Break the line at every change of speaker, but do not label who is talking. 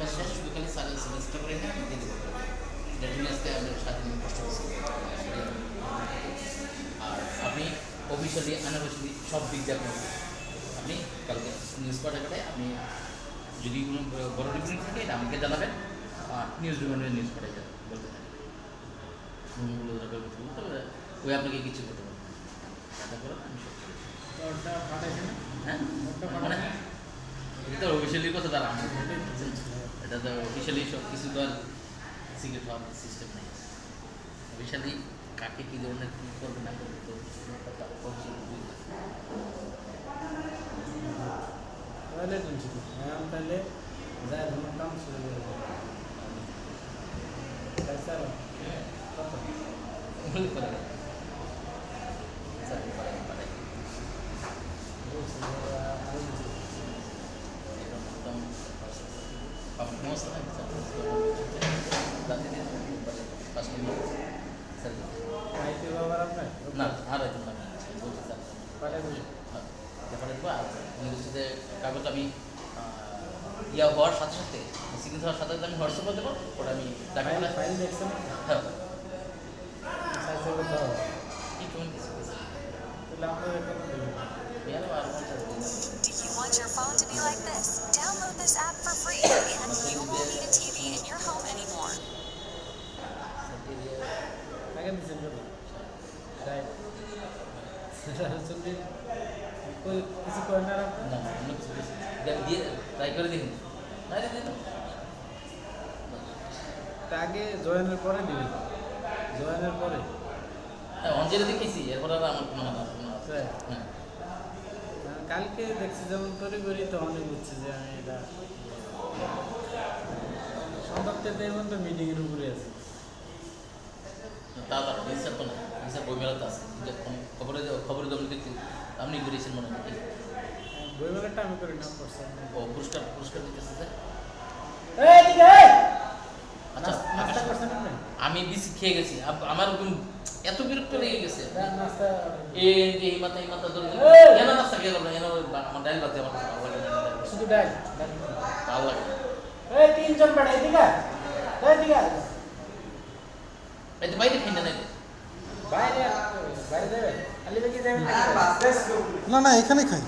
কাজ শেষ শুধু খালি সার্ভিসটা করে নিয়ে আমি দিয়ে দেবো। এটা নিয়ে আসতে আমি 7 দিন কষ্ট করছি। আর আপনি অফিসিয়ালি আনঅফিসিয়ালি সব দিক দিয়ে আপনি কালকে নিউজ পাঠাতে আপনি যদি কোনো বড় রিপোর্ট থাকে এটা আমাকে জানাবেন। আর নিউজ ডিপার্টমেন্টে নিউজ পাঠাই বলতে থাকেন তবে ওই আপনাকে কিছু করতে পারবেন এটা করে আমি সব হ্যাঁ মানে এটা তো অফিসিয়ালি কথা তারা এটা তো অফিসিয়ালি সব কিছু তো আর সিক্রেট হওয়ার সিস্টেম নেই। অফিসিয়ালি কাকে কী ধরনের কী করবে না করবে তো
তাহলে টেনশন এখন তাহলে যায় ধরুন কাম শুরু করে স্যার কত আইটি বাবার আপনার
না আর বলছি স্যার
পাঠাই বলি
ব্যাপারে দেবো আর ইউনিভার্সিটিতে কাগজ আমি ইয়া হওয়ার সাথে সাথে সিগনেচার হওয়ার সাথে সাথে আমি হোয়াটসঅ্যাপে দেবো ওটা আমি
ফাইল ফাইল দেখছেন
হ্যাঁ
সাইজে কত হবে
T20
তাহলে আপনার এখানে দেবেন
Do you want your phone to be like this? Download this app for free and you won't need a TV in your home anymore.
আগে দিচ্ছেন কত রাইট আসলে কই কিছু করেন না আপনি
না অন্য কিছু দিয়ে ট্রাই করে দেখুন না দিন
তা আগে জয়েনের পরে দিবেন জয়েনের পরে
হ্যাঁ অঞ্জলি দেখেছি এরপর আর আমার কোনো
স্যার
হ্যাঁ
কালকে দেখছি যেমন তৈরি করি তখনই বুঝছি যে আমি এটা সন্ধ্যাতে দেখবেন তো মিটিংয়ের উপরে আছে
তা রিসার্চ তো না রিসার্চ বই মেলাতে আছে খবরে জমি দেখতে আপনি করেছেন মনে হয়
বই মেলাটা আমি করি না করছেন
ও পুরস্কার দিতেছে স্যার আচ্ছা
নাস্তা করছেন আপনি
আমি বিসি খেয়ে গেছি আমার এত বিরক্ত লেগে গেছে
নাস্তা
এই মাথা ধরে এনা নাস্তা খেয়ে গেল এনা আমার ডাইল বাজে আমার কাছে ভালো লাগে না
শুধু ডাল
ভালো লাগে
এই তিনজন বেড়াই ঠিক আছে ঠিক আছে
এই তো বাইরে খেয়ে নেই
বাইরে বাইরে যাবে আলি বেগে যাবে
না না এখানে খাই